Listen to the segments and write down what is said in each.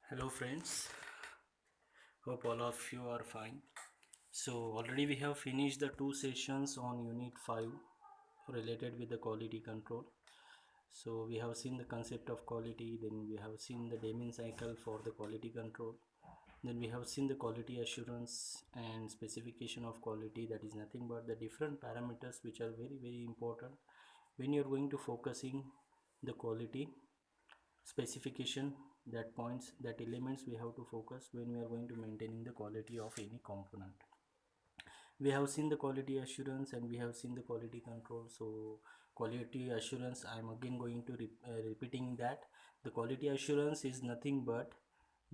Hello friends, hope all of you are fine. So already we have finished the two sessions on unit 5 related with the quality control. So we have seen the concept of quality, then we have seen the Deming cycle for the quality control. Then we have seen the quality assurance and specification of quality, that is nothing but the different parameters which are very important when you are going to focusing the quality specification, that points, that elements we have to focus when we are going to maintaining the quality of any component. We have seen the quality assurance and we have seen the quality control. So quality assurance, I am again going to repeating that the quality assurance is nothing but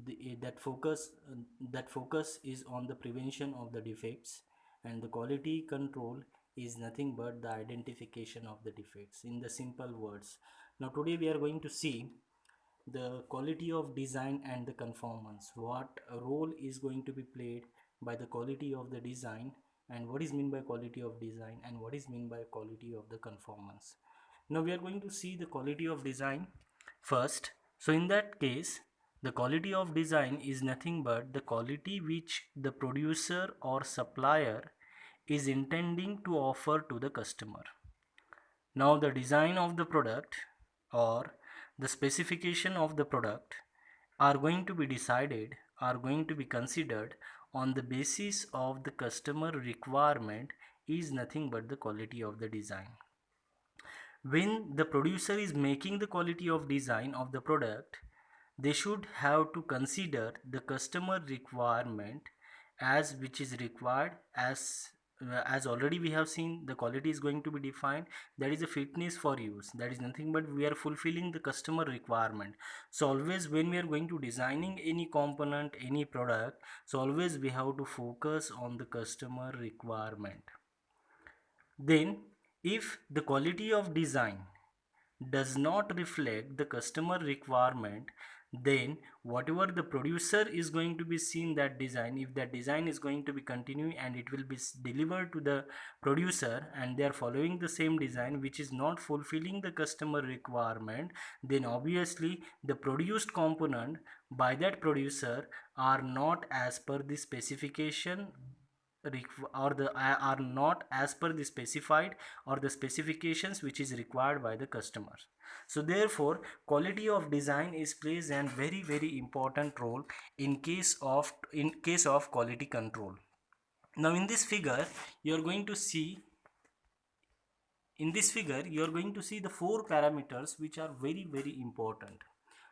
that focus is on the prevention of the defects, and the quality control is nothing but the identification of the defects, in the simple words. Now today we are going to see the quality of design and the conformance, what role is going to be played by the quality of the design, and what is mean by quality of design and what is mean by quality of the conformance. Now we are going to see the quality of design first. So in that case, the quality of design is nothing but the quality which the producer or supplier is intending to offer to the customer. Now the design of the product or the specification of the product are going to be decided, are going to be considered on the basis of the customer requirement, is nothing but the quality of the design. When the producer is making the quality of design of the product, they should have to consider the customer requirement as which is required. As already we have seen, the quality is going to be defined, that is a fitness for use, that is nothing but we are fulfilling the customer requirement. So always when we are going to designing any component, any product, so always we have to focus on the customer requirement. Then if the quality of design does not reflect the customer requirement, then whatever the producer is going to be seen that design, if that design is going to be continuing and it will be delivered to the producer and they are following the same design which is not fulfilling the customer requirement, then obviously the produced component by that producer are not as per the specification or the are not as per the specified or the specifications which is required by the customers. So therefore quality of design is plays a very important role in case of quality control. Now in this figure you are going to see the four parameters which are very important.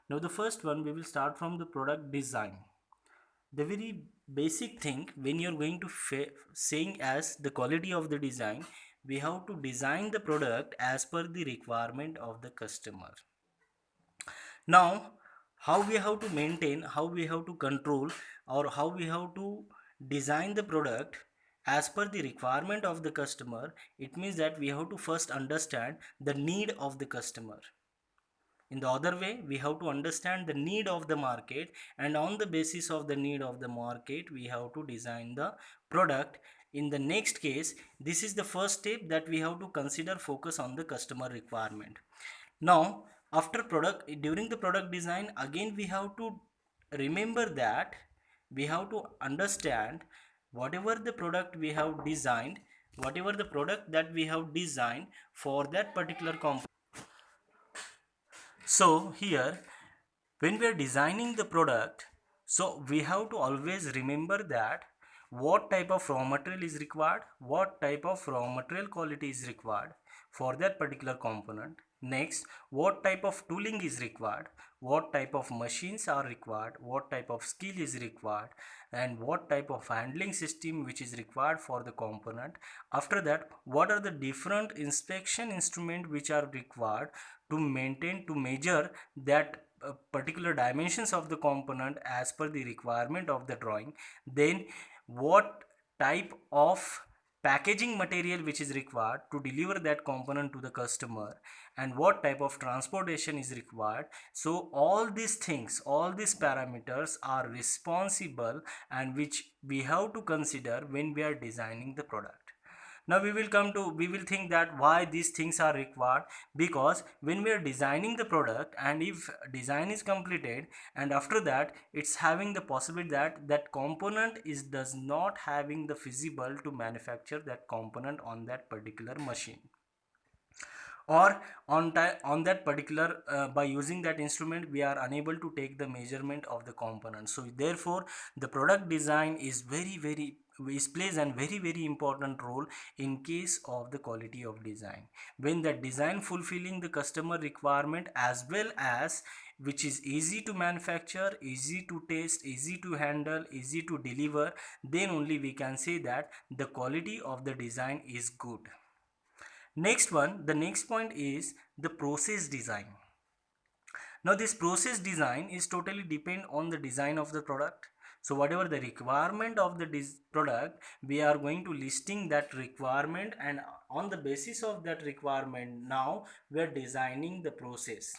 Now the first one, we will start from the product design. The very basic thing when you're going to saying as the quality of the design, we have to design the product as per the requirement of the customer. Now how we have to maintain, how we have to control, or how we have to design the product as per the requirement of the customer, it means that we have to first understand the need of the customer. In the other way, we have to understand the need of the market, and on the basis of the need of the market we have to design the product. In the next case, this is the first step that we have to consider, focus on the customer requirement. Now after product, during the product design, again we have to remember that we have to understand whatever the product we have designed, whatever the product that we have designed for that particular component. So here when we are designing the product, so we have to always remember that what type of raw material is required, what type of raw material quality is required for that particular component. Next, what type of tooling is required, what type of machines are required, what type of skill is required, and what type of handling system which is required for the component. After that, what are the different inspection instruments which are required to maintain, to measure that particular dimensions of the component as per the requirement of the drawing. Then what type of packaging material which is required to deliver that component to the customer, and what type of transportation is required. So all these things, all these parameters are responsible and which we have to consider when we are designing the product. Now we will think that why these things are required, because when we are designing the product and if design is completed and after that it's having the possibility that that component is does not having the feasible to manufacture that component on that particular machine, or on that particular by using that instrument we are unable to take the measurement of the component. So therefore the product design is very is plays a very important role in case of the quality of design. When the design fulfilling the customer requirement as well as which is easy to manufacture, easy to test, easy to handle, easy to deliver, then only we can say that the quality of the design is good. Next one, the next point is the process design. Now this process design is totally depend on the design of the product. So whatever the requirement of the product, we are going to listing that requirement, and on the basis of that requirement now we are designing the process.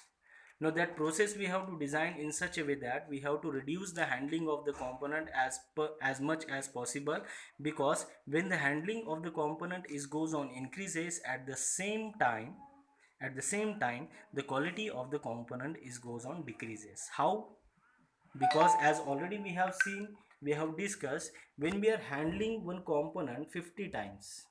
Now that process we have to design in such a way that we have to reduce the handling of the component as much as possible, because when the handling of the component is goes on increases, at the same time the quality of the component is goes on decreases. How? Because as already we have seen, we have discussed, when we are handling one component 50 times,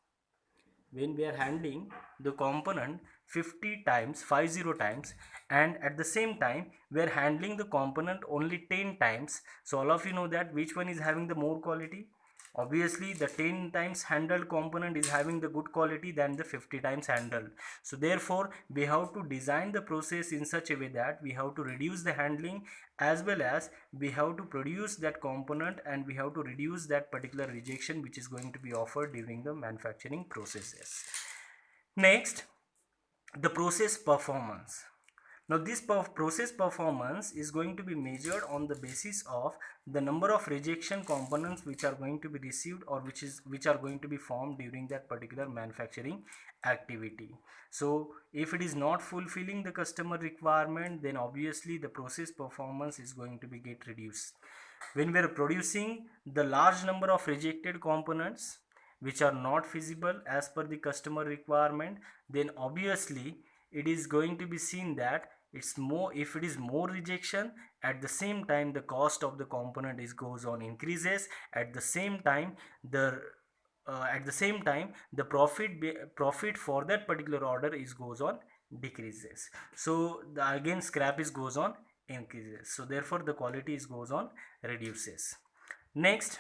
when we are handling the component 50 times, 50 times, and at the same time we are handling the component only 10 times, so all of you know that which one is having the more quality? Obviously the 10 times handled component is having the good quality than the 50 times handled. So therefore we have to design the process in such a way that we have to reduce the handling as well as we have to produce that component, and we have to reduce that particular rejection which is going to be offered during the manufacturing processes. Next, the process performance. Now this process performance is going to be measured on the basis of the number of rejection components which are going to be received, or which are going to be formed during that particular manufacturing activity. So if it is not fulfilling the customer requirement, then obviously the process performance is going to be get reduced. When we are producing the large number of rejected components which are not feasible as per the customer requirement, then obviously it is going to be seen that it's more, if it is more rejection, at the same time the cost of the component is goes on increases, at the same time the profit for that particular order is goes on decreases. So again scrap is goes on increases, so therefore the quality is goes on reduces. Next,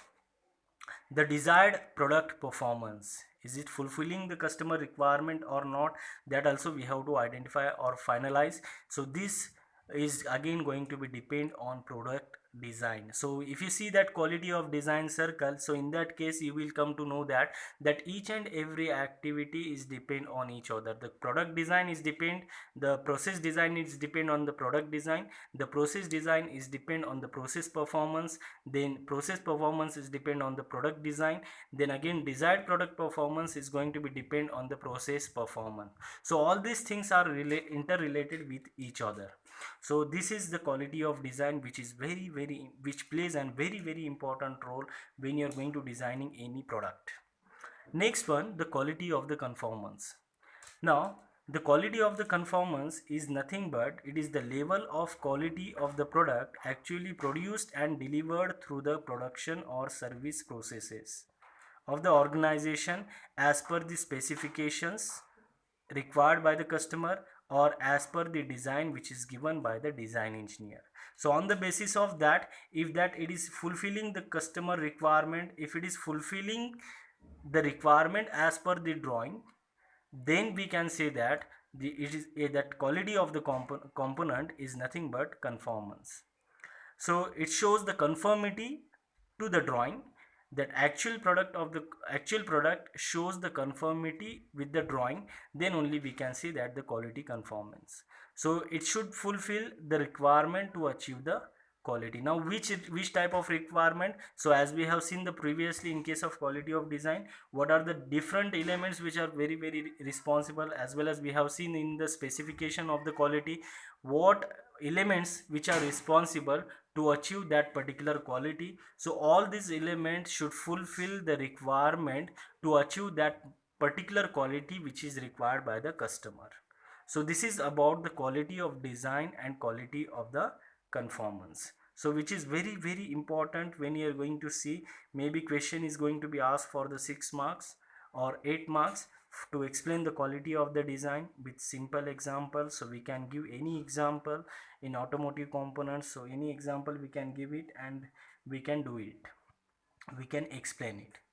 the desired product performance, is it fulfilling the customer requirement or not? That also we have to identify or finalize. So this is again going to be depend on product design. So if you see that quality of design circle, so in that case you will come to know that each and every activity is depend on each other. The product design is depend, the process design is depend on the product design, the process design is depend on the process performance, then process performance is depend on the product design, then again desired product performance is going to be depend on the process performance. So all these things are interrelated with each other. So this is the quality of design which is which plays a very important role when you are going to designing any product. Next one, the quality of the conformance. Now the quality of the conformance is nothing but it is the level of quality of the product actually produced and delivered through the production or service processes of the organization as per the specifications required by the customer, or as per the design which is given by the design engineer. So on the basis of that, if that it is fulfilling the customer requirement, if it is fulfilling the requirement as per the drawing, then we can say that that quality of the component is nothing but conformance. So it shows the conformity to the drawing, that actual product shows the conformity with the drawing, then only we can say that the quality conformance. So it should fulfill the requirement to achieve the quality. Now which type of requirement? So as we have seen the previously in case of quality of design, what are the different elements which are very responsible, as well as we have seen in the specification of the quality what elements which are responsible to achieve that particular quality. So all these elements should fulfill the requirement to achieve that particular quality which is required by the customer. So this is about the quality of design and quality of the conformance, so which is very very important when you are going to see. Maybe question is going to be asked for the 6 marks or 8 marks to explain the quality of the design with simple examples. So we can give any example in automotive components, so any example we can give it and we can do it, we can explain it.